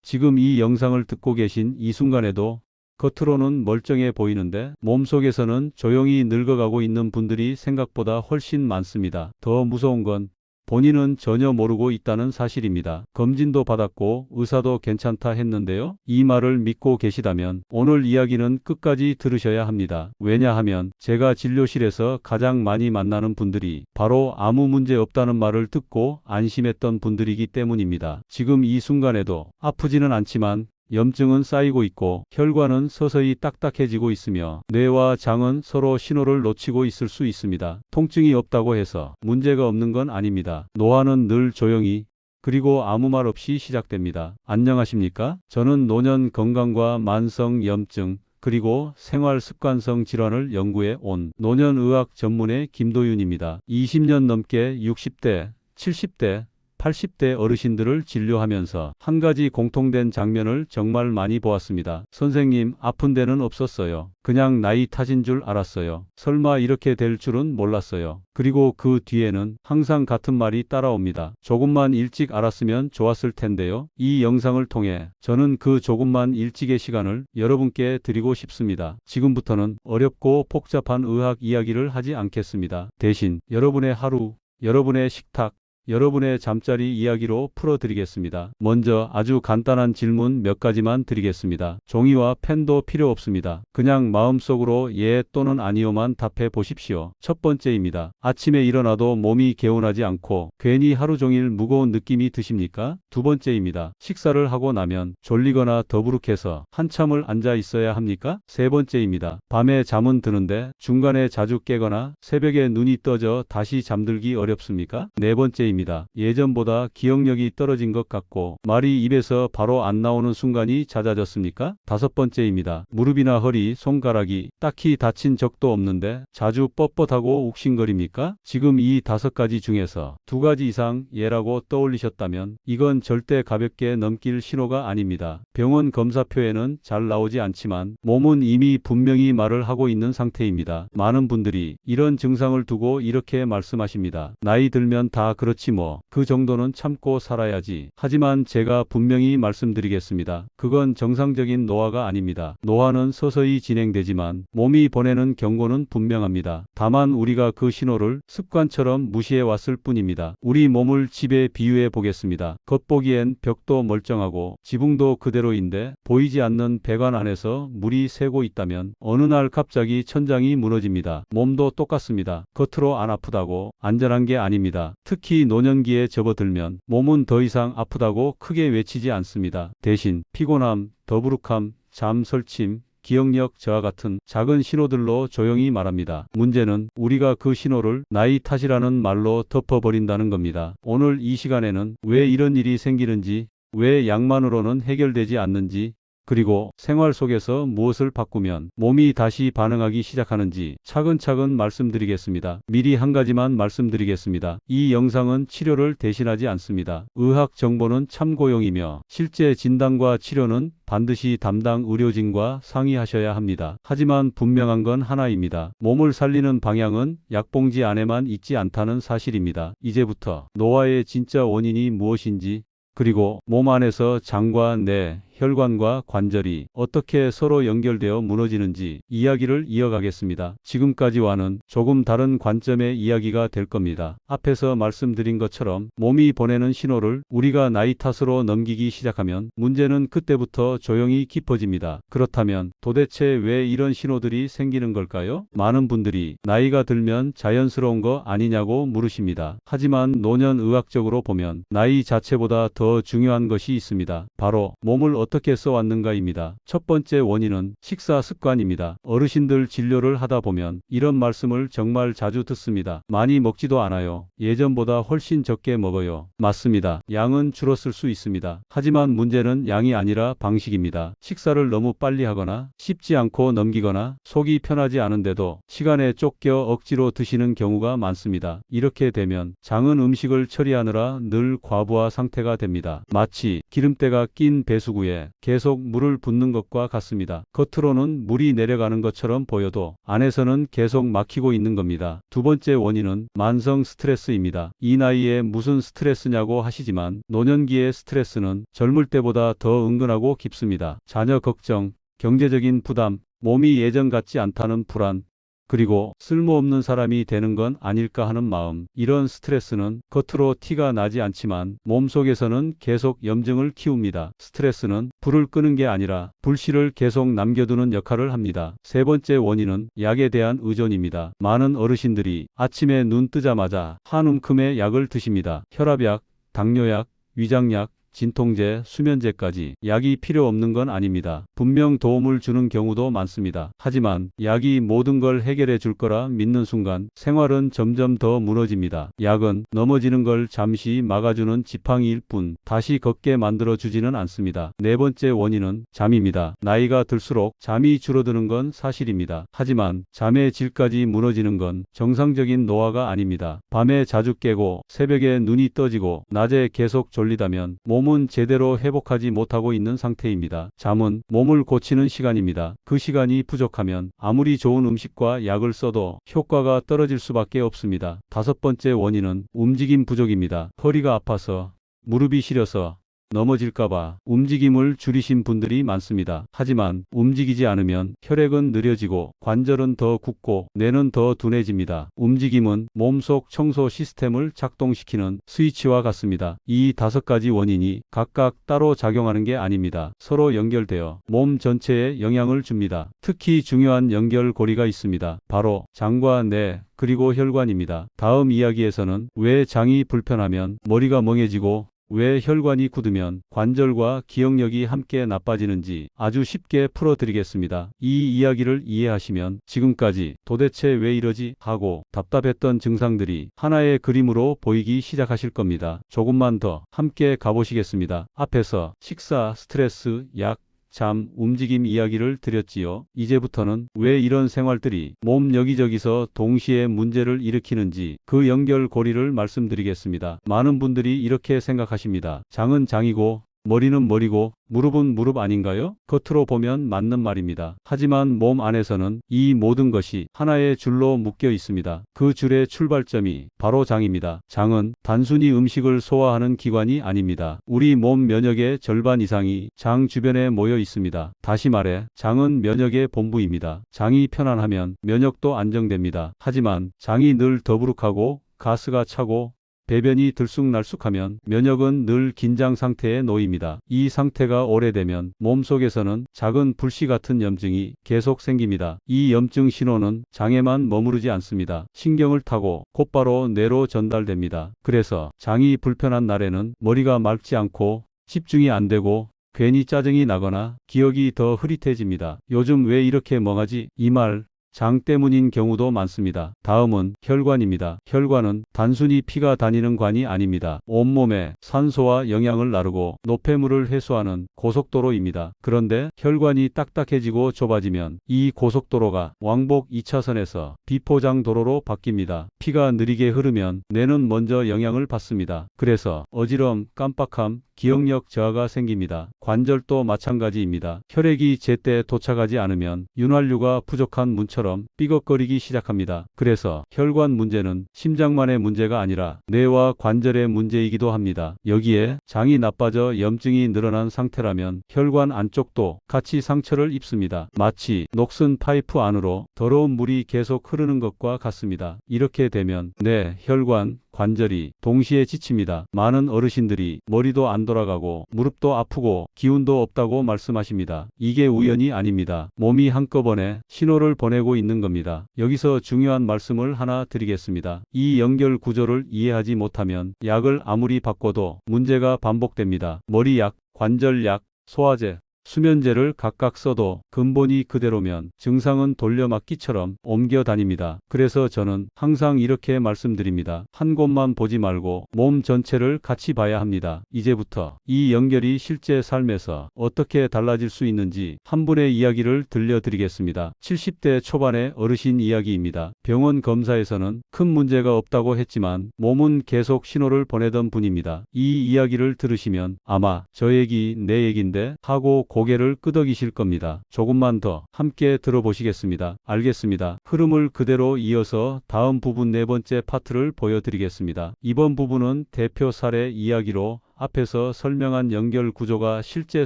지금 이 영상을 듣고 계신 이 순간에도 겉으로는 멀쩡해 보이는데 몸속에서는 조용히 늙어가고 있는 분들이 생각보다 훨씬 많습니다. 더 무서운 건 본인은 전혀 모르고 있다는 사실입니다. 검진도 받았고 의사도 괜찮다 했는데요. 이 말을 믿고 계시다면 오늘 이야기는 끝까지 들으셔야 합니다. 왜냐하면 제가 진료실에서 가장 많이 만나는 분들이 바로 아무 문제 없다는 말을 듣고 안심했던 분들이기 때문입니다. 지금 이 순간에도 아프지는 않지만 염증은 쌓이고 있고 혈관은 서서히 딱딱해지고 있으며 뇌와 장은 서로 신호를 놓치고 있을 수 있습니다. 통증이 없다고 해서 문제가 없는 건 아닙니다. 노화는 늘 조용히 그리고 아무 말 없이 시작됩니다. 안녕하십니까? 저는 노년 건강과 만성 염증 그리고 생활습관성 질환을 연구해 온 노년의학 전문의 김도윤입니다. 20년 넘게 60대, 70대, 80대 어르신들을 진료하면서 한 가지 공통된 장면을 정말 많이 보았습니다. 선생님, 아픈 데는 없었어요. 그냥 나이 탓인 줄 알았어요. 설마 이렇게 될 줄은 몰랐어요. 그리고 그 뒤에는 항상 같은 말이 따라옵니다. 조금만 일찍 알았으면 좋았을 텐데요. 이 영상을 통해 저는 그 조금만 일찍의 시간을 여러분께 드리고 싶습니다. 지금부터는 어렵고 복잡한 의학 이야기를 하지 않겠습니다. 대신 여러분의 하루, 여러분의 식탁, 여러분의 잠자리 이야기로 풀어드리겠습니다. 먼저 아주 간단한 질문 몇 가지만 드리겠습니다. 종이와 펜도 필요 없습니다. 그냥 마음속으로 예 또는 아니요만 답해 보십시오. 첫 번째입니다. 아침에 일어나도 몸이 개운하지 않고 괜히 하루 종일 무거운 느낌이 드십니까? 두 번째입니다. 식사를 하고 나면 졸리거나 더부룩해서 한참을 앉아 있어야 합니까? 세 번째입니다. 밤에 잠은 드는데 중간에 자주 깨거나 새벽에 눈이 떠져 다시 잠들기 어렵습니까? 네 번째입니다. 예전보다 기억력이 떨어진 것 같고 말이 입에서 바로 안 나오는 순간이 잦아졌습니까? 다섯 번째입니다. 무릎이나 허리, 손가락이 딱히 다친 적도 없는데 자주 뻣뻣하고 욱신거립니까? 지금 이 다섯 가지 중에서 두 가지 이상 예라고 떠올리셨다면 이건 절대 가볍게 넘길 신호가 아닙니다. 병원 검사표에는 잘 나오지 않지만 몸은 이미 분명히 말을 하고 있는 상태입니다. 많은 분들이 이런 증상을 두고 이렇게 말씀하십니다. 나이 들면 다 그렇지 뭐. 그 정도는 참고 살아야지. 하지만 제가 분명히 말씀드리겠습니다. 그건 정상적인 노화가 아닙니다. 노화는 서서히 진행되지만 몸이 보내는 경고는 분명합니다. 다만 우리가 그 신호를 습관처럼 무시해 왔을 뿐입니다. 우리 몸을 집에 비유해 보겠습니다. 겉보기엔 벽도 멀쩡하고 지붕도 그대로인데 보이지 않는 배관 안에서 물이 새고 있다면 어느 날 갑자기 천장이 무너집니다. 몸도 똑같습니다. 겉으로 안 아프다고 안전한 게 아닙니다. 특히 노년기에 접어들면 몸은 더 이상 아프다고 크게 외치지 않습니다. 대신 피곤함, 더부룩함, 잠설침, 기억력 저하 같은 작은 신호들로 조용히 말합니다. 문제는 우리가 그 신호를 나이 탓이라는 말로 덮어버린다는 겁니다. 오늘 이 시간에는 왜 이런 일이 생기는지, 왜 약만으로는 해결되지 않는지, 그리고 생활 속에서 무엇을 바꾸면 몸이 다시 반응하기 시작하는지 차근차근 말씀드리겠습니다. 미리 한 가지만 말씀드리겠습니다. 이 영상은 치료를 대신하지 않습니다. 의학 정보는 참고용이며 실제 진단과 치료는 반드시 담당 의료진과 상의하셔야 합니다. 하지만 분명한 건 하나입니다. 몸을 살리는 방향은 약봉지 안에만 있지 않다는 사실입니다. 이제부터 노화의 진짜 원인이 무엇인지, 그리고 몸 안에서 장과 뇌, 혈관과 관절이 어떻게 서로 연결되어 무너지는지 이야기를 이어가겠습니다. 지금까지와는 조금 다른 관점의 이야기가 될 겁니다. 앞에서 말씀드린 것처럼 몸이 보내는 신호를 우리가 나이 탓으로 넘기기 시작하면 문제는 그때부터 조용히 깊어집니다. 그렇다면 도대체 왜 이런 신호들이 생기는 걸까요? 많은 분들이 나이가 들면 자연스러운 거 아니냐고 물으십니다. 하지만 노년의학적으로 보면 나이 자체보다 더 중요한 것이 있습니다. 바로 몸을 어떻게 써왔는가입니다. 첫 번째 원인은 식사 습관입니다. 어르신들 진료를 하다 보면 이런 말씀을 정말 자주 듣습니다. 많이 먹지도 않아요. 예전보다 훨씬 적게 먹어요. 맞습니다. 양은 줄었을 수 있습니다. 하지만 문제는 양이 아니라 방식입니다. 식사를 너무 빨리 하거나 씹지 않고 넘기거나 속이 편하지 않은데도 시간에 쫓겨 억지로 드시는 경우가 많습니다. 이렇게 되면 장은 음식을 처리하느라 늘 과부하 상태가 됩니다. 마치 기름때가 낀 배수구에 벽에 계속 물을 붓는 것과 같습니다. 겉으로는 물이 내려가는 것처럼 보여도 안에서는 계속 막히고 있는 겁니다. 두 번째 원인은 만성 스트레스입니다. 이 나이에 무슨 스트레스냐고 하시지만 노년기의 스트레스는 젊을 때보다 더 은근하고 깊습니다. 자녀 걱정, 경제적인 부담, 몸이 예전 같지 않다는 불안, 그리고 쓸모없는 사람이 되는 건 아닐까 하는 마음. 이런 스트레스는 겉으로 티가 나지 않지만 몸속에서는 계속 염증을 키웁니다. 스트레스는 불을 끄는 게 아니라 불씨를 계속 남겨두는 역할을 합니다. 세 번째 원인은 약에 대한 의존입니다. 많은 어르신들이 아침에 눈 뜨자마자 한 움큼의 약을 드십니다. 혈압약, 당뇨약, 위장약, 진통제, 수면제까지. 약이 필요 없는 건 아닙니다. 분명 도움을 주는 경우도 많습니다. 하지만 약이 모든 걸 해결해 줄 거라 믿는 순간 생활은 점점 더 무너집니다. 약은 넘어지는 걸 잠시 막아주는 지팡이일 뿐 다시 걷게 만들어 주지는 않습니다. 네 번째 원인은 잠입니다. 나이가 들수록 잠이 줄어드는 건 사실입니다. 하지만 잠의 질까지 무너지는 건 정상적인 노화가 아닙니다. 밤에 자주 깨고 새벽에 눈이 떠지고 낮에 계속 졸리다면 몸은 제대로 회복하지 못하고 있는 상태입니다. 잠은 몸을 고치는 시간입니다. 그 시간이 부족하면 아무리 좋은 음식과 약을 써도 효과가 떨어질 수밖에 없습니다. 다섯 번째 원인은 움직임 부족입니다. 허리가 아파서, 무릎이 시려서, 넘어질까봐 움직임을 줄이신 분들이 많습니다. 하지만 움직이지 않으면 혈액은 느려지고 관절은 더 굳고 뇌는 더 둔해집니다. 움직임은 몸속 청소 시스템을 작동시키는 스위치와 같습니다. 이 다섯 가지 원인이 각각 따로 작용하는 게 아닙니다. 서로 연결되어 몸 전체에 영향을 줍니다. 특히 중요한 연결고리가 있습니다. 바로 장과 뇌, 그리고 혈관입니다. 다음 이야기에서는 왜 장이 불편하면 머리가 멍해지고 왜 혈관이 굳으면 관절과 기억력이 함께 나빠지는지 아주 쉽게 풀어드리겠습니다. 이 이야기를 이해하시면 지금까지 도대체 왜 이러지 하고 답답했던 증상들이 하나의 그림으로 보이기 시작하실 겁니다. 조금만 더 함께 가보시겠습니다. 앞에서 식사, 스트레스, 약, 잠, 움직임 이야기를 드렸지요. 이제부터는 왜 이런 생활들이 몸 여기저기서 동시에 문제를 일으키는지 그 연결고리를 말씀드리겠습니다. 많은 분들이 이렇게 생각하십니다. 장은 장이고 머리는 머리고 무릎은 무릎 아닌가요? 겉으로 보면 맞는 말입니다. 하지만 몸 안에서는 이 모든 것이 하나의 줄로 묶여 있습니다. 그 줄의 출발점이 바로 장입니다. 장은 단순히 음식을 소화하는 기관이 아닙니다. 우리 몸 면역의 절반 이상이 장 주변에 모여 있습니다. 다시 말해 장은 면역의 본부입니다. 장이 편안하면 면역도 안정됩니다. 하지만 장이 늘 더부룩하고 가스가 차고 배변이 들쑥날쑥하면 면역은 늘 긴장 상태에 놓입니다. 이 상태가 오래되면 몸속에서는 작은 불씨 같은 염증이 계속 생깁니다. 이 염증 신호는 장에만 머무르지 않습니다. 신경을 타고 곧바로 뇌로 전달됩니다. 그래서 장이 불편한 날에는 머리가 맑지 않고 집중이 안 되고 괜히 짜증이 나거나 기억이 더 흐릿해집니다. 요즘 왜 이렇게 멍하지? 이 말 장 때문인 경우도 많습니다. 다음은 혈관입니다. 혈관은 단순히 피가 다니는 관이 아닙니다. 온몸에 산소와 영양을 나르고 노폐물을 해소하는 고속도로입니다. 그런데 혈관이 딱딱해지고 좁아지면 이 고속도로가 왕복 2차선에서 비포장 도로로 바뀝니다. 피가 느리게 흐르면 뇌는 먼저 영향을 받습니다. 그래서 어지럼, 깜빡함, 기억력 저하가 생깁니다. 관절도 마찬가지입니다. 혈액이 제때 도착하지 않으면 윤활유가 부족한 문처럼 삐걱거리기 시작합니다. 그래서 혈관 문제는 심장만의 문제가 아니라 뇌와 관절의 문제이기도 합니다. 여기에 장이 나빠져 염증이 늘어난 상태라면 혈관 안쪽도 같이 상처를 입습니다. 마치 녹슨 파이프 안으로 더러운 물이 계속 흐르는 것과 같습니다. 이렇게 되면 뇌, 혈관, 관절이 동시에 지칩니다. 많은 어르신들이 머리도 안 돌아가고 무릎도 아프고 기운도 없다고 말씀하십니다. 이게 우연이 아닙니다. 몸이 한꺼번에 신호를 보내고 있는 겁니다. 여기서 중요한 말씀을 하나 드리겠습니다. 이 연결 구조를 이해하지 못하면 약을 아무리 바꿔도 문제가 반복됩니다. 머리약, 관절약, 소화제, 수면제를 각각 써도 근본이 그대로면 증상은 돌려막기처럼 옮겨 다닙니다. 그래서 저는 항상 이렇게 말씀드립니다. 한 곳만 보지 말고 몸 전체를 같이 봐야 합니다. 이제부터 이 연결이 실제 삶에서 어떻게 달라질 수 있는지 한 분의 이야기를 들려드리겠습니다. 70대 초반의 어르신 이야기입니다. 병원 검사에서는 큰 문제가 없다고 했지만 몸은 계속 신호를 보내던 분입니다. 이 이야기를 들으시면 아마 저 얘기 내 얘긴데 하고 고개를 끄덕이실 겁니다. 조금만 더 함께 들어보시겠습니다. 알겠습니다. 흐름을 그대로 이어서 다음 부분 네 번째 파트를 보여드리겠습니다. 이번 부분은 대표 사례 이야기로 앞에서 설명한 연결 구조가 실제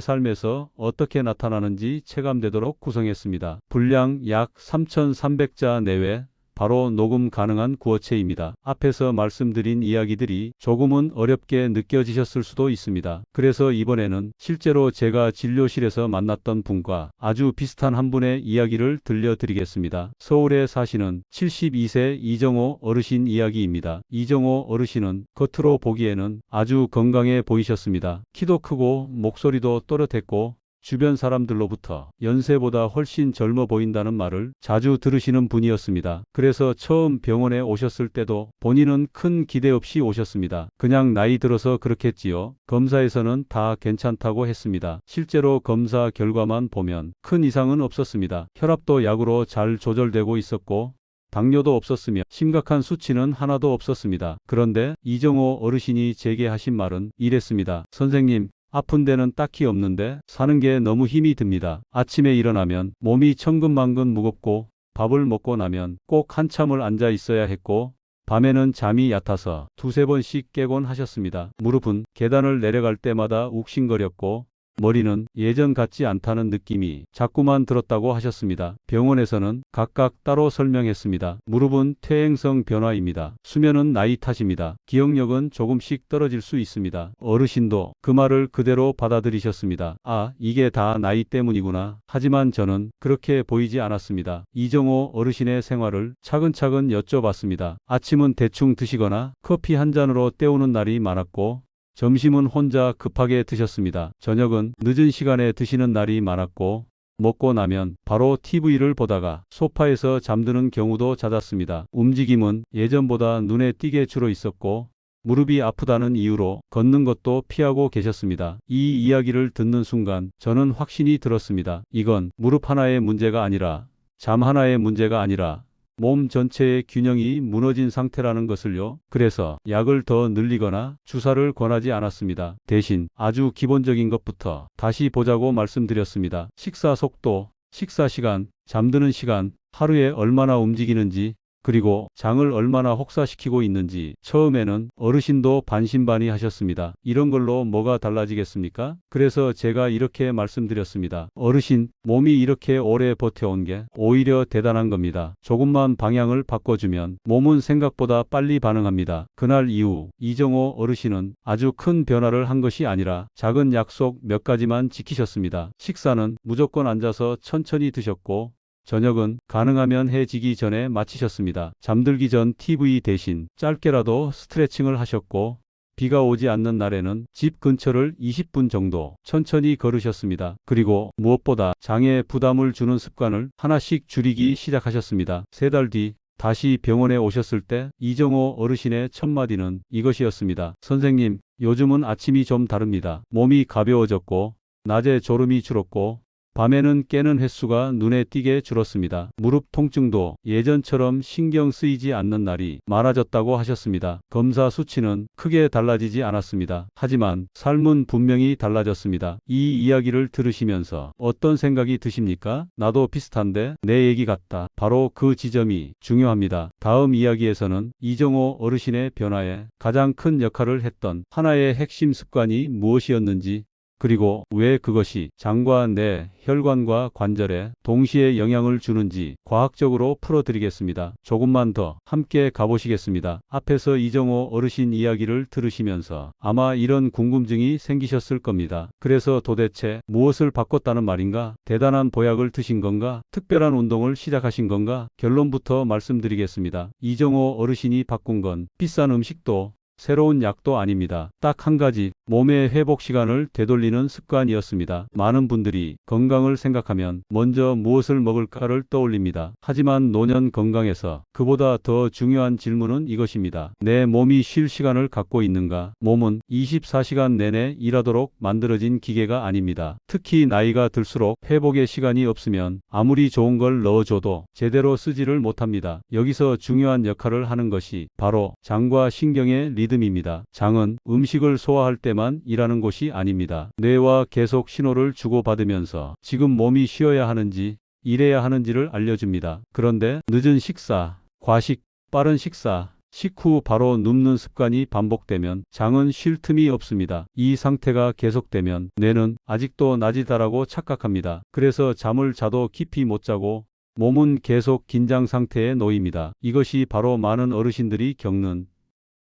삶에서 어떻게 나타나는지 체감되도록 구성했습니다. 분량 약 3,300자 내외 바로 녹음 가능한 구어체입니다. 앞에서 말씀드린 이야기들이 조금은 어렵게 느껴지셨을 수도 있습니다. 그래서 이번에는 실제로 제가 진료실에서 만났던 분과 아주 비슷한 한 분의 이야기를 들려드리겠습니다. 서울에 사시는 72세 이정호 어르신 이야기입니다. 이정호 어르신은 겉으로 보기에는 아주 건강해 보이셨습니다. 키도 크고 목소리도 또렷했고 주변 사람들로부터 연세보다 훨씬 젊어 보인다는 말을 자주 들으시는 분이었습니다. 그래서 처음 병원에 오셨을 때도 본인은 큰 기대 없이 오셨습니다. 그냥 나이 들어서 그렇겠지요. 검사에서는 다 괜찮다고 했습니다. 실제로 검사 결과만 보면 큰 이상은 없었습니다. 혈압도 약으로 잘 조절되고 있었고 당뇨도 없었으며 심각한 수치는 하나도 없었습니다. 그런데 이정호 어르신이 제게 하신 말은 이랬습니다. 선생님, 아픈 데는 딱히 없는데 사는 게 너무 힘이 듭니다. 아침에 일어나면 몸이 천근만근 무겁고 밥을 먹고 나면 꼭 한참을 앉아 있어야 했고 밤에는 잠이 얕아서 두세 번씩 깨곤 하셨습니다. 무릎은 계단을 내려갈 때마다 욱신거렸고 머리는 예전 같지 않다는 느낌이 자꾸만 들었다고 하셨습니다. 병원에서는 각각 따로 설명했습니다. 무릎은 퇴행성 변화입니다. 수면은 나이 탓입니다. 기억력은 조금씩 떨어질 수 있습니다. 어르신도 그 말을 그대로 받아들이셨습니다. 아, 이게 다 나이 때문이구나. 하지만 저는 그렇게 보이지 않았습니다. 이정호 어르신의 생활을 차근차근 여쭤봤습니다. 아침은 대충 드시거나 커피 한 잔으로 때우는 날이 많았고 점심은 혼자 급하게 드셨습니다. 저녁은 늦은 시간에 드시는 날이 많았고 먹고 나면 바로 TV를 보다가 소파에서 잠드는 경우도 잦았습니다. 움직임은 예전보다 눈에 띄게 줄어 있었고 무릎이 아프다는 이유로 걷는 것도 피하고 계셨습니다. 이 이야기를 듣는 순간 저는 확신이 들었습니다. 이건 무릎 하나의 문제가 아니라 잠 하나의 문제가 아니라 몸 전체의 균형이 무너진 상태라는 것을요. 그래서 약을 더 늘리거나 주사를 권하지 않았습니다. 대신 아주 기본적인 것부터 다시 보자고 말씀드렸습니다. 식사 속도, 식사 시간, 잠드는 시간, 하루에 얼마나 움직이는지, 그리고 장을 얼마나 혹사시키고 있는지 처음에는 어르신도 반신반의하셨습니다. 이런 걸로 뭐가 달라지겠습니까? 그래서 제가 이렇게 말씀드렸습니다. 어르신, 몸이 이렇게 오래 버텨온 게 오히려 대단한 겁니다. 조금만 방향을 바꿔주면 몸은 생각보다 빨리 반응합니다. 그날 이후 이정호 어르신은 아주 큰 변화를 한 것이 아니라 작은 약속 몇 가지만 지키셨습니다. 식사는 무조건 앉아서 천천히 드셨고 저녁은 가능하면 해 지기 전에 마치셨습니다. 잠들기 전 TV 대신 짧게라도 스트레칭을 하셨고 비가 오지 않는 날에는 집 근처를 20분 정도 천천히 걸으셨습니다. 그리고 무엇보다 장에 부담을 주는 습관을 하나씩 줄이기 시작하셨습니다. 3달 뒤 다시 병원에 오셨을 때 이정호 어르신의 첫 마디는 이것이었습니다. 선생님, 요즘은 아침이 좀 다릅니다. 몸이 가벼워졌고 낮에 졸음이 줄었고 밤에는 깨는 횟수가 눈에 띄게 줄었습니다. 무릎 통증도 예전처럼 신경 쓰이지 않는 날이 많아졌다고 하셨습니다. 검사 수치는 크게 달라지지 않았습니다. 하지만 삶은 분명히 달라졌습니다. 이 이야기를 들으시면서 어떤 생각이 드십니까? 나도 비슷한데 내 얘기 같다. 바로 그 지점이 중요합니다. 다음 이야기에서는 이정호 어르신의 변화에 가장 큰 역할을 했던 하나의 핵심 습관이 무엇이었는지 그리고 왜 그것이 장과 뇌, 혈관과 관절에 동시에 영향을 주는지 과학적으로 풀어드리겠습니다. 조금만 더 함께 가보시겠습니다. 앞에서 이정호 어르신 이야기를 들으시면서 아마 이런 궁금증이 생기셨을 겁니다. 그래서 도대체 무엇을 바꿨다는 말인가? 대단한 보약을 드신 건가? 특별한 운동을 시작하신 건가? 결론부터 말씀드리겠습니다. 이정호 어르신이 바꾼 건 비싼 음식도 새로운 약도 아닙니다. 딱 한 가지, 몸의 회복 시간을 되돌리는 습관이었습니다. 많은 분들이 건강을 생각하면 먼저 무엇을 먹을까를 떠올립니다. 하지만 노년 건강에서 그보다 더 중요한 질문은 이것입니다. 내 몸이 쉴 시간을 갖고 있는가? 몸은 24시간 내내 일하도록 만들어진 기계가 아닙니다. 특히 나이가 들수록 회복의 시간이 없으면 아무리 좋은 걸 넣어줘도 제대로 쓰지를 못합니다. 여기서 중요한 역할을 하는 것이 바로 장과 신경의 리듬입니다. 장은 음식을 소화할 때만 일하는 곳이 아닙니다. 뇌와 계속 신호를 주고받으면서 지금 몸이 쉬어야 하는지 일해야 하는지를 알려줍니다. 그런데 늦은 식사, 과식, 빠른 식사, 식후 바로 눕는 습관이 반복되면 장은 쉴 틈이 없습니다. 이 상태가 계속되면 뇌는 아직도 낮이다라고 착각합니다. 그래서 잠을 자도 깊이 못 자고 몸은 계속 긴장 상태에 놓입니다. 이것이 바로 많은 어르신들이 겪는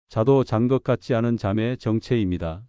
자도 잔 것 같지 않은 잠의 정체입니다.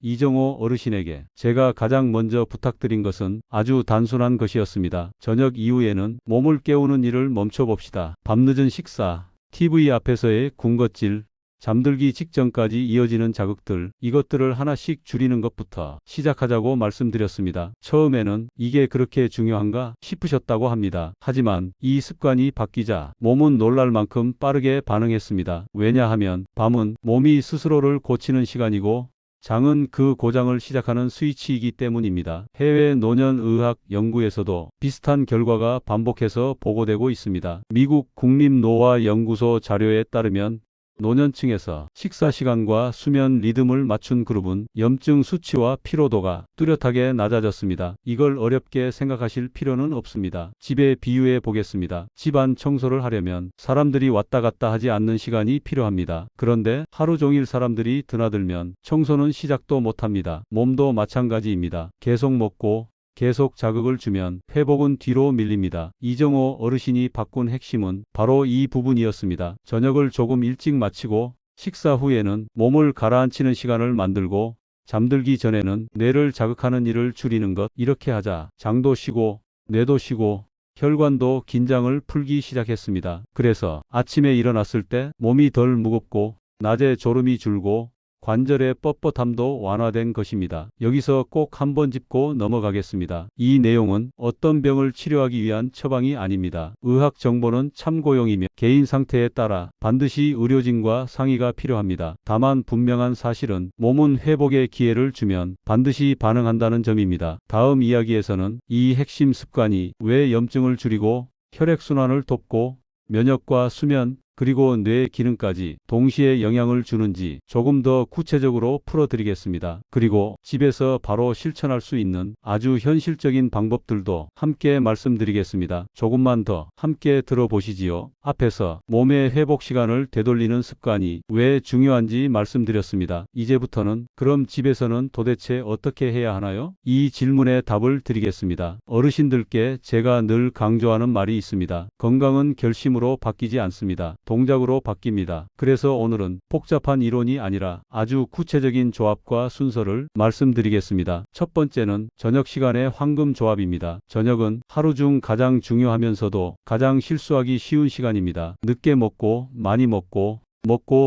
이정호 어르신에게 제가 가장 먼저 부탁드린 것은 아주 단순한 것이었습니다. 저녁 이후에는 몸을 깨우는 일을 멈춰봅시다. 밤늦은 식사, TV 앞에서의 군것질, 잠들기 직전까지 이어지는 자극들, 이것들을 하나씩 줄이는 것부터 시작하자고 말씀드렸습니다. 처음에는 이게 그렇게 중요한가 싶으셨다고 합니다. 하지만 이 습관이 바뀌자 몸은 놀랄 만큼 빠르게 반응했습니다. 왜냐하면 밤은 몸이 스스로를 고치는 시간이고 장은 그 고장을 시작하는 스위치이기 때문입니다. 해외 노년의학 연구에서도 비슷한 결과가 반복해서 보고되고 있습니다. 미국 국립노화연구소 자료에 따르면 노년층에서 식사 시간과 수면 리듬을 맞춘 그룹은 염증 수치와 피로도가 뚜렷하게 낮아졌습니다. 이걸 어렵게 생각하실 필요는 없습니다. 집에 비유해 보겠습니다. 집안 청소를 하려면 사람들이 왔다 갔다 하지 않는 시간이 필요합니다. 그런데 하루 종일 사람들이 드나들면 청소는 시작도 못합니다. 몸도 마찬가지입니다. 계속 먹고 계속 자극을 주면 회복은 뒤로 밀립니다. 이정호 어르신이 바꾼 핵심은 바로 이 부분이었습니다. 저녁을 조금 일찍 마치고 식사 후에는 몸을 가라앉히는 시간을 만들고 잠들기 전에는 뇌를 자극하는 일을 줄이는 것. 이렇게 하자 장도 쉬고 뇌도 쉬고 혈관도 긴장을 풀기 시작했습니다. 그래서 아침에 일어났을 때 몸이 덜 무겁고 낮에 졸음이 줄고 관절의 뻣뻣함도 완화된 것입니다. 여기서 꼭 한번 짚고 넘어가겠습니다. 이 내용은 어떤 병을 치료하기 위한 처방이 아닙니다. 의학 정보는 참고용이며 개인 상태에 따라 반드시 의료진과 상의가 필요합니다. 다만 분명한 사실은 몸은 회복의 기회를 주면 반드시 반응한다는 점입니다. 다음 이야기에서는 이 핵심 습관이 왜 염증을 줄이고 혈액순환을 돕고 면역과 수면 그리고 뇌 기능까지 동시에 영향을 주는지 조금 더 구체적으로 풀어드리겠습니다. 그리고 집에서 바로 실천할 수 있는 아주 현실적인 방법들도 함께 말씀드리겠습니다. 조금만 더 함께 들어보시지요. 앞에서 몸의 회복 시간을 되돌리는 습관이 왜 중요한지 말씀드렸습니다. 이제부터는 그럼 집에서는 도대체 어떻게 해야 하나요? 이 질문에 답을 드리겠습니다. 어르신들께 제가 늘 강조하는 말이 있습니다. 건강은 결심으로 바뀌지 않습니다. 동작으로 바뀝니다. 그래서 오늘은 복잡한 이론이 아니라 아주 구체적인 조합과 순서를 말씀드리겠습니다. 첫 번째는 저녁 시간의 황금 조합입니다. 저녁은 하루 중 가장 중요하면서도 가장 실수하기 쉬운 시간입니다. 늦게 먹고 많이 먹고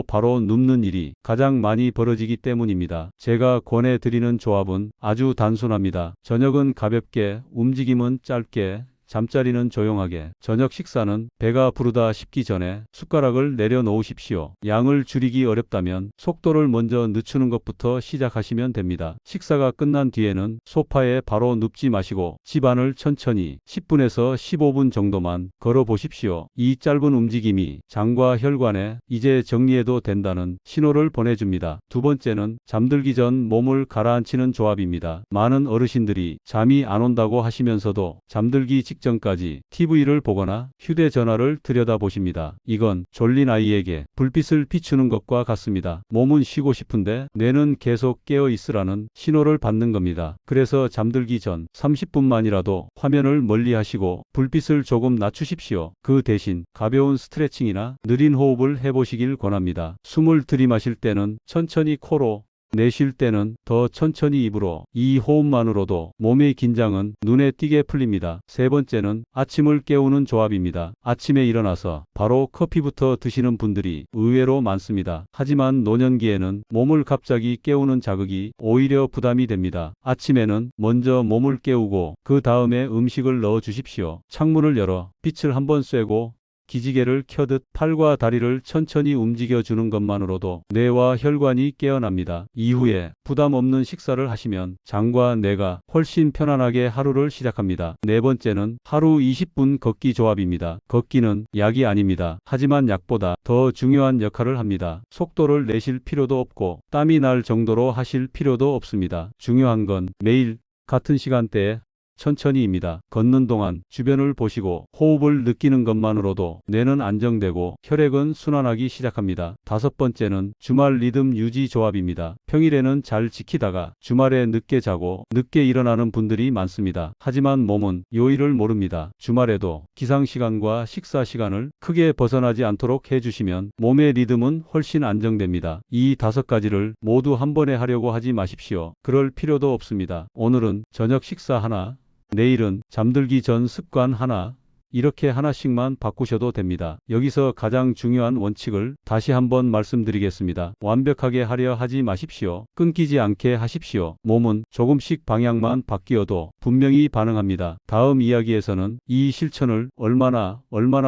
바로 눕는 일이 가장 많이 벌어지기 때문입니다. 제가 권해드리는 조합은 아주 단순합니다. 저녁은 가볍게, 움직임은 짧게, 잠자리는 조용하게. 저녁 식사는 배가 부르다 싶기 전에 숟가락을 내려놓으십시오. 양을 줄이기 어렵다면 속도를 먼저 늦추는 것부터 시작하시면 됩니다. 식사가 끝난 뒤에는 소파에 바로 눕지 마시고 집안을 천천히 10분에서 15분 정도만 걸어 보십시오. 이 짧은 움직임이 장과 혈관에 이제 정리해도 된다는 신호를 보내줍니다. 두 번째는 잠들기 전 몸을 가라앉히는 조합입니다. 많은 어르신들이 잠이 안 온다고 하시면서도 잠들기 직전까지 TV를 보거나 휴대전화를 들여다보십니다. 이건 졸린 아이에게 불빛을 비추는 것과 같습니다. 몸은 쉬고 싶은데 뇌는 계속 깨어 있으라는 신호를 받는 겁니다. 그래서 잠들기 전 30분만이라도 화면을 멀리 하시고 불빛을 조금 낮추십시오. 그 대신 가벼운 스트레칭이나 느린 호흡을 해보시길 권합니다. 숨을 들이마실 때는 천천히 코로 내쉴 때는 더 천천히 입으로. 이 호흡만으로도 몸의 긴장은 눈에 띄게 풀립니다. 세 번째는 아침을 깨우는 조합입니다. 아침에 일어나서 바로 커피부터 드시는 분들이 의외로 많습니다. 하지만 노년기에는 몸을 갑자기 깨우는 자극이 오히려 부담이 됩니다. 아침에는 먼저 몸을 깨우고 그 다음에 음식을 넣어 주십시오. 창문을 열어 빛을 한번 쐬고 기지개를 켜듯 팔과 다리를 천천히 움직여 주는 것만으로도 뇌와 혈관이 깨어납니다. 이후에 부담 없는 식사를 하시면 장과 뇌가 훨씬 편안하게 하루를 시작합니다. 네 번째는 하루 20분 걷기 조합입니다. 걷기는 약이 아닙니다. 하지만 약보다 더 중요한 역할을 합니다. 속도를 내실 필요도 없고 땀이 날 정도로 하실 필요도 없습니다. 중요한 건 매일 같은 시간대에 천천히입니다. 걷는 동안 주변을 보시고 호흡을 느끼는 것만으로도 뇌는 안정되고 혈액은 순환하기 시작합니다. 다섯 번째는 주말 리듬 유지 조합입니다. 평일에는 잘 지키다가 주말에 늦게 자고 늦게 일어나는 분들이 많습니다. 하지만 몸은 요일을 모릅니다. 주말에도 기상시간과 식사시간을 크게 벗어나지 않도록 해주시면 몸의 리듬은 훨씬 안정됩니다. 이 다섯 가지를 모두 한 번에 하려고 하지 마십시오. 그럴 필요도 없습니다. 오늘은 저녁 식사 하나, 내일은 잠들기 전 습관 하나, 이렇게 하나씩만 바꾸셔도 됩니다. 여기서 가장 중요한 원칙을 다시 한번 말씀드리겠습니다. 완벽하게 하려 하지 마십시오. 끊기지 않게 하십시오. 몸은 조금씩 방향만 바뀌어도 분명히 반응합니다. 다음 이야기에서는 이 실천을 얼마나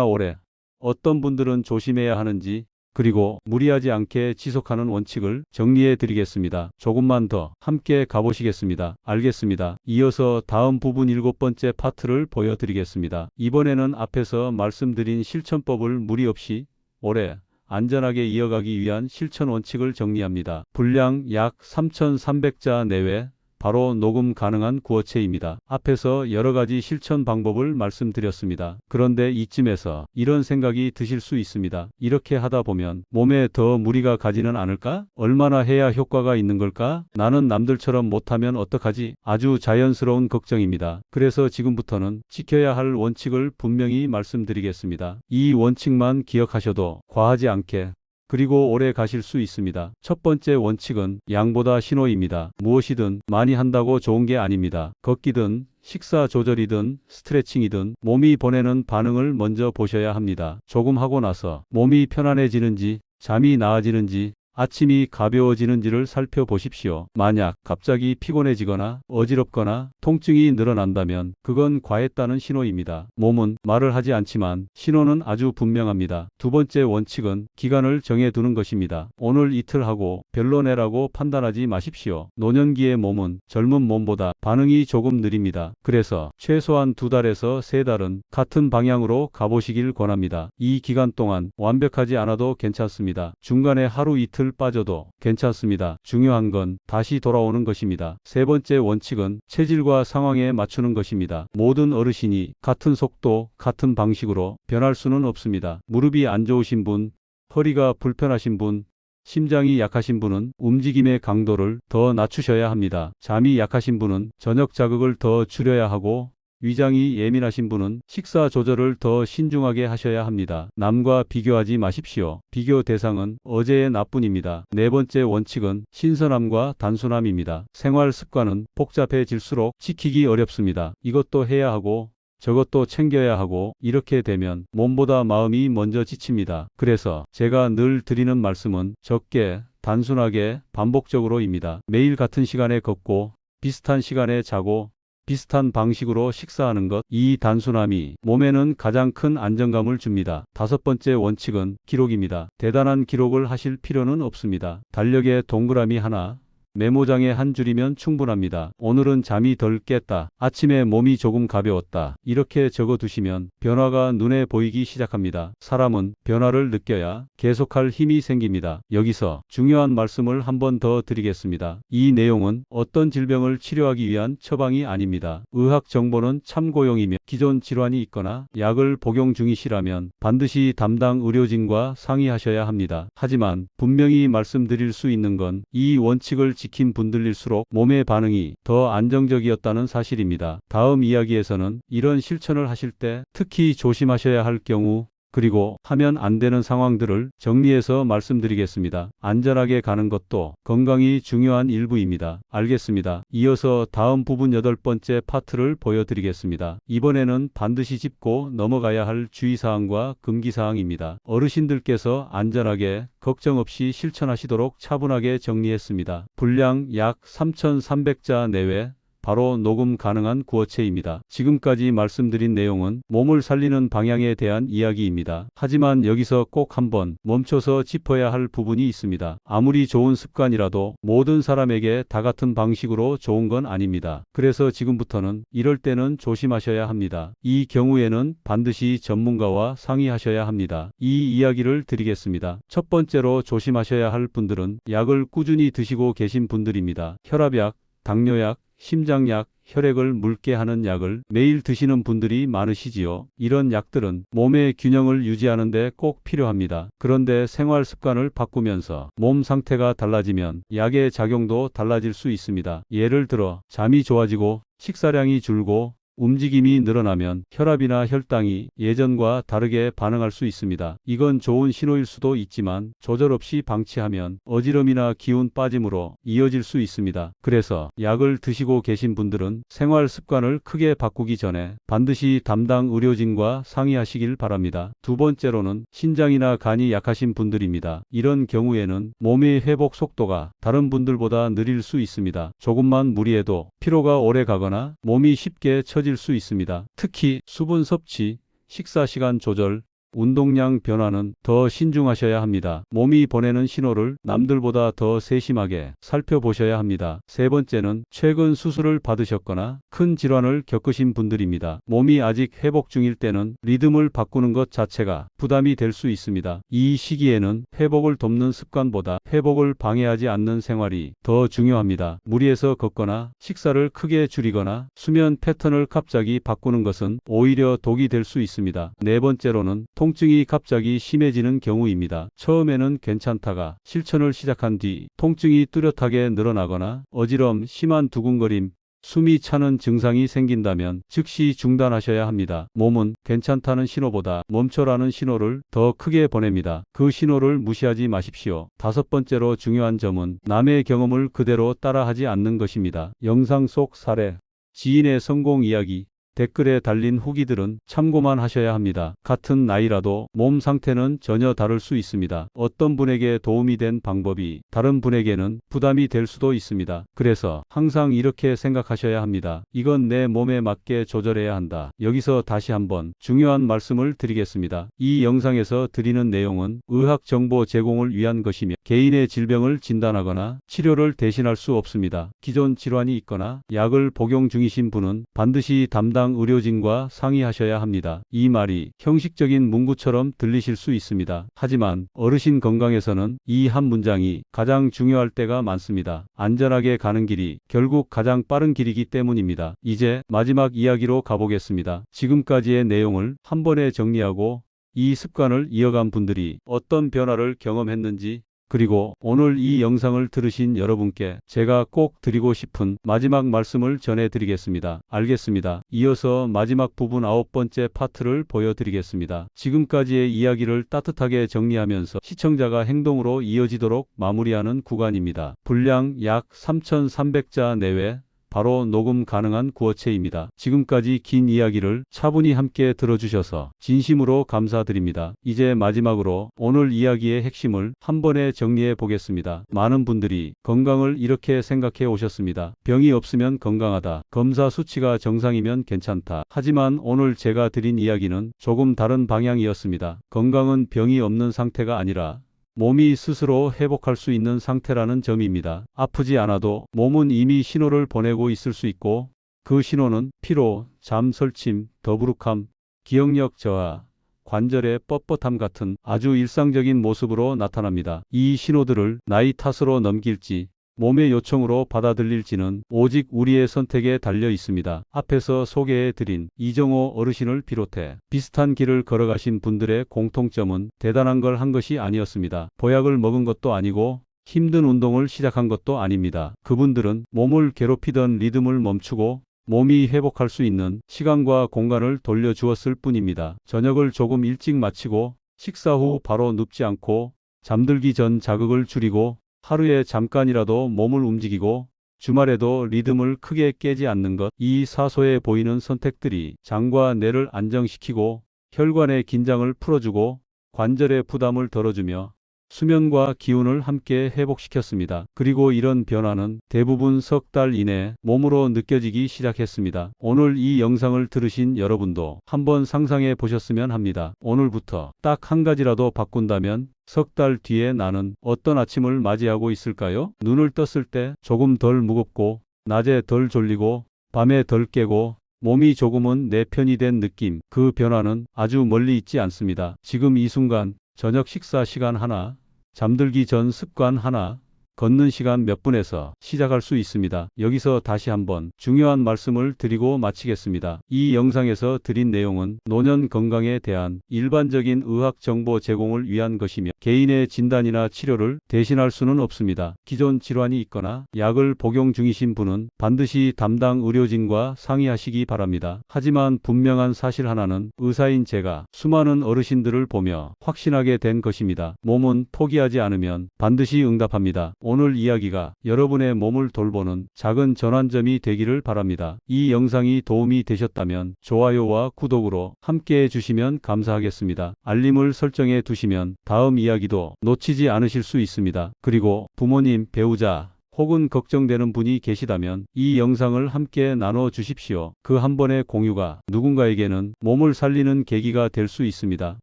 오래, 어떤 분들은 조심해야 하는지, 그리고 무리하지 않게 지속하는 원칙을 정리해 드리겠습니다. 조금만 더 함께 가보시겠습니다. 알겠습니다. 이어서 다음 부분 7번째 파트를 보여드리겠습니다. 이번에는 앞에서 말씀드린 실천법을 무리 없이 오래 안전하게 이어가기 위한 실천 원칙을 정리합니다. 분량 약 3,300자 내외 바로 녹음 가능한 구어체입니다. 앞에서 여러 가지 실천 방법을 말씀드렸습니다. 그런데 이쯤에서 이런 생각이 드실 수 있습니다. 이렇게 하다 보면 몸에 더 무리가 가지는 않을까? 얼마나 해야 효과가 있는 걸까? 나는 남들처럼 못하면 어떡하지? 아주 자연스러운 걱정입니다. 그래서 지금부터는 지켜야 할 원칙을 분명히 말씀드리겠습니다. 이 원칙만 기억하셔도 과하지 않게 그리고 오래 가실 수 있습니다. 첫 번째 원칙은 양보다 신호입니다. 무엇이든 많이 한다고 좋은 게 아닙니다. 걷기든 식사 조절이든 스트레칭이든 몸이 보내는 반응을 먼저 보셔야 합니다. 조금 하고 나서 몸이 편안해지는지, 잠이 나아지는지, 아침이 가벼워지는지를 살펴보십시오. 만약 갑자기 피곤해지거나 어지럽거나 통증이 늘어난다면 그건 과했다는 신호입니다. 몸은 말을 하지 않지만 신호는 아주 분명합니다. 두 번째 원칙은 기간을 정해두는 것입니다. 오늘 이틀 하고 별로네라고 판단하지 마십시오. 노년기의 몸은 젊은 몸보다 반응이 조금 느립니다. 그래서 최소한 2달에서 3달은 같은 방향으로 가보시길 권합니다. 이 기간 동안 완벽하지 않아도 괜찮습니다. 중간에 하루 이틀 빠져도 괜찮습니다. 중요한 건 다시 돌아오는 것입니다. 세 번째 원칙은 체질과 상황에 맞추는 것입니다. 모든 어르신이 같은 속도, 같은 방식으로 변할 수는 없습니다. 무릎이 안 좋으신 분, 허리가 불편하신 분, 심장이 약하신 분은 움직임의 강도를 더 낮추셔야 합니다. 잠이 약하신 분은 저녁 자극을 더 줄여야 하고 위장이 예민하신 분은 식사 조절을 더 신중하게 하셔야 합니다. 남과 비교하지 마십시오. 비교 대상은 어제의 나뿐입니다. 네 번째 원칙은 신선함과 단순함입니다. 생활 습관은 복잡해질수록 지키기 어렵습니다. 이것도 해야 하고 저것도 챙겨야 하고 이렇게 되면 몸보다 마음이 먼저 지칩니다. 그래서 제가 늘 드리는 말씀은 적게, 단순하게, 반복적으로입니다. 매일 같은 시간에 걷고 비슷한 시간에 자고 비슷한 방식으로 식사하는 것, 이 단순함이 몸에는 가장 큰 안정감을 줍니다. 다섯 번째 원칙은 기록입니다. 대단한 기록을 하실 필요는 없습니다. 달력에 동그라미 하나, 메모장에 한 줄이면 충분합니다. 오늘은 잠이 덜 깼다. 아침에 몸이 조금 가벼웠다. 이렇게 적어두시면 변화가 눈에 보이기 시작합니다. 사람은 변화를 느껴야 계속할 힘이 생깁니다. 여기서 중요한 말씀을 한 번 더 드리겠습니다. 이 내용은 어떤 질병을 치료하기 위한 처방이 아닙니다. 의학 정보는 참고용이며 기존 질환이 있거나 약을 복용 중이시라면 반드시 담당 의료진과 상의하셔야 합니다. 하지만 분명히 말씀드릴 수 있는 건 이 원칙을 지킨 분들일수록 몸의 반응이 더 안정적이었다는 사실입니다. 다음 이야기에서는 이런 실천을 하실 때 특히 조심하셔야 할 경우 그리고 하면 안 되는 상황들을 정리해서 말씀드리겠습니다. 안전하게 가는 것도 건강이 중요한 일부입니다. 알겠습니다. 이어서 다음 부분 8번째 파트를 보여드리겠습니다. 이번에는 반드시 짚고 넘어가야 할 주의사항과 금기사항입니다. 어르신들께서 안전하게 걱정 없이 실천하시도록 차분하게 정리했습니다. 분량 약 3,300자 내외 바로 녹음 가능한 구어체입니다. 지금까지 말씀드린 내용은 몸을 살리는 방향에 대한 이야기입니다. 하지만 여기서 꼭 한번 멈춰서 짚어야 할 부분이 있습니다. 아무리 좋은 습관이라도 모든 사람에게 다 같은 방식으로 좋은 건 아닙니다. 그래서 지금부터는 이럴 때는 조심하셔야 합니다. 이 경우에는 반드시 전문가와 상의하셔야 합니다. 이 이야기를 드리겠습니다. 첫 번째로 조심하셔야 할 분들은 약을 꾸준히 드시고 계신 분들입니다. 혈압약, 당뇨약, 심장약, 혈액을 묽게 하는 약을 매일 드시는 분들이 많으시지요. 이런 약들은 몸의 균형을 유지하는 데 꼭 필요합니다. 그런데 생활 습관을 바꾸면서 몸 상태가 달라지면 약의 작용도 달라질 수 있습니다. 예를 들어 잠이 좋아지고 식사량이 줄고 움직임이 늘어나면 혈압이나 혈당이 예전과 다르게 반응할 수 있습니다. 이건 좋은 신호일 수도 있지만 조절 없이 방치하면 어지럼이나 기운 빠짐으로 이어질 수 있습니다. 그래서 약을 드시고 계신 분들은 생활 습관을 크게 바꾸기 전에 반드시 담당 의료진과 상의하시길 바랍니다. 두 번째로는 신장이나 간이 약하신 분들입니다. 이런 경우에는 몸의 회복 속도가 다른 분들보다 느릴 수 있습니다. 조금만 무리해도 피로가 오래 가거나 몸이 쉽게 처질 수 있습니다. 특히 수분 섭취, 식사 시간 조절, 운동량 변화는 더 신중하셔야 합니다. 몸이 보내는 신호를 남들보다 더 세심하게 살펴보셔야 합니다. 세 번째는 최근 수술을 받으셨거나 큰 질환을 겪으신 분들입니다. 몸이 아직 회복 중일 때는 리듬을 바꾸는 것 자체가 부담이 될 수 있습니다. 이 시기에는 회복을 돕는 습관보다 회복을 방해하지 않는 생활이 더 중요합니다. 무리해서 걷거나 식사를 크게 줄이거나 수면 패턴을 갑자기 바꾸는 것은 오히려 독이 될 수 있습니다. 네 번째로는 통증이 갑자기 심해지는 경우입니다. 처음에는 괜찮다가 실천을 시작한 뒤 통증이 뚜렷하게 늘어나거나 어지럼, 심한 두근거림, 숨이 차는 증상이 생긴다면 즉시 중단하셔야 합니다. 몸은 괜찮다는 신호보다 멈춰라는 신호를 더 크게 보냅니다. 그 신호를 무시하지 마십시오. 다섯 번째로 중요한 점은 남의 경험을 그대로 따라하지 않는 것입니다. 영상 속 사례, 지인의 성공 이야기, 댓글에 달린 후기들은 참고만 하셔야 합니다. 같은 나이라도 몸 상태는 전혀 다를 수 있습니다. 어떤 분에게 도움이 된 방법이 다른 분에게는 부담이 될 수도 있습니다. 그래서 항상 이렇게 생각하셔야 합니다. 이건 내 몸에 맞게 조절해야 한다. 여기서 다시 한번 중요한 말씀을 드리겠습니다. 이 영상에서 드리는 내용은 의학 정보 제공을 위한 것이며 개인의 질병을 진단하거나 치료를 대신할 수 없습니다. 기존 질환이 있거나 약을 복용 중이신 분은 반드시 담당 의료진과 상의하셔야 합니다. 이 말이 형식적인 문구처럼 들리실 수 있습니다. 하지만 어르신 건강에서는 이 한 문장이 가장 중요할 때가 많습니다. 안전하게 가는 길이 결국 가장 빠른 길이기 때문입니다. 이제 마지막 이야기로 가보겠습니다. 지금까지의 내용을 한 번에 정리하고 이 습관을 이어간 분들이 어떤 변화를 경험했는지, 그리고 오늘 이 영상을 들으신 여러분께 제가 꼭 드리고 싶은 마지막 말씀을 전해드리겠습니다. 알겠습니다. 이어서 마지막 부분 9번째 파트를 보여드리겠습니다. 지금까지의 이야기를 따뜻하게 정리하면서 시청자가 행동으로 이어지도록 마무리하는 구간입니다. 분량 약 3,300자 내외 바로 녹음 가능한 구어체입니다. 지금까지 긴 이야기를 차분히 함께 들어주셔서 진심으로 감사드립니다. 이제 마지막으로 오늘 이야기의 핵심을 한 번에 정리해 보겠습니다. 많은 분들이 건강을 이렇게 생각해 오셨습니다. 병이 없으면 건강하다. 검사 수치가 정상이면 괜찮다. 하지만 오늘 제가 드린 이야기는 조금 다른 방향이었습니다. 건강은 병이 없는 상태가 아니라 몸이 스스로 회복할 수 있는 상태라는 점입니다. 아프지 않아도 몸은 이미 신호를 보내고 있을 수 있고 그 신호는 피로, 잠 설침, 더부룩함, 기억력 저하, 관절의 뻣뻣함 같은 아주 일상적인 모습으로 나타납니다. 이 신호들을 나이 탓으로 넘길지 몸의 요청으로 받아들일지는 오직 우리의 선택에 달려 있습니다. 앞에서 소개해드린 이정호 어르신을 비롯해 비슷한 길을 걸어가신 분들의 공통점은 대단한 걸 한 것이 아니었습니다. 보약을 먹은 것도 아니고 힘든 운동을 시작한 것도 아닙니다. 그분들은 몸을 괴롭히던 리듬을 멈추고 몸이 회복할 수 있는 시간과 공간을 돌려주었을 뿐입니다. 저녁을 조금 일찍 마치고 식사 후 바로 눕지 않고 잠들기 전 자극을 줄이고 하루에 잠깐이라도 몸을 움직이고 주말에도 리듬을 크게 깨지 않는 것. 이 사소해 보이는 선택들이 장과 뇌를 안정시키고 혈관의 긴장을 풀어주고 관절의 부담을 덜어주며 수면과 기운을 함께 회복시켰습니다. 그리고 이런 변화는 대부분 석 달 이내 몸으로 느껴지기 시작했습니다. 오늘 이 영상을 들으신 여러분도 한번 상상해 보셨으면 합니다. 오늘부터 딱 한 가지라도 바꾼다면 석 달 뒤에 나는 어떤 아침을 맞이하고 있을까요? 눈을 떴을 때 조금 덜 무겁고 낮에 덜 졸리고 밤에 덜 깨고 몸이 조금은 내 편이 된 느낌. 그 변화는 아주 멀리 있지 않습니다. 지금 이 순간 저녁 식사 시간 하나, 잠들기 전 습관 하나, 걷는 시간 몇 분에서 시작할 수 있습니다. 여기서 다시 한번 중요한 말씀을 드리고 마치겠습니다. 이 영상에서 드린 내용은 노년 건강에 대한 일반적인 의학 정보 제공을 위한 것이며 개인의 진단이나 치료를 대신할 수는 없습니다. 기존 질환이 있거나 약을 복용 중이신 분은 반드시 담당 의료진과 상의하시기 바랍니다. 하지만 분명한 사실 하나는 의사인 제가 수많은 어르신들을 보며 확신하게 된 것입니다. 몸은 포기하지 않으면 반드시 응답합니다. 오늘 이야기가 여러분의 몸을 돌보는 작은 전환점이 되기를 바랍니다. 이 영상이 도움이 되셨다면 좋아요와 구독으로 함께 해주시면 감사하겠습니다. 알림을 설정해 두시면 다음 이야기도 놓치지 않으실 수 있습니다. 그리고 부모님, 배우자, 혹은 걱정되는 분이 계시다면 이 영상을 함께 나눠 주십시오. 그 한 번의 공유가 누군가에게는 몸을 살리는 계기가 될 수 있습니다.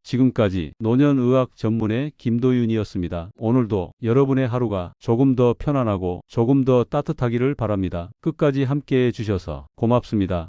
지금까지 노년의학 전문의 김도윤이었습니다. 오늘도 여러분의 하루가 조금 더 편안하고 조금 더 따뜻하기를 바랍니다. 끝까지 함께 해주셔서 고맙습니다.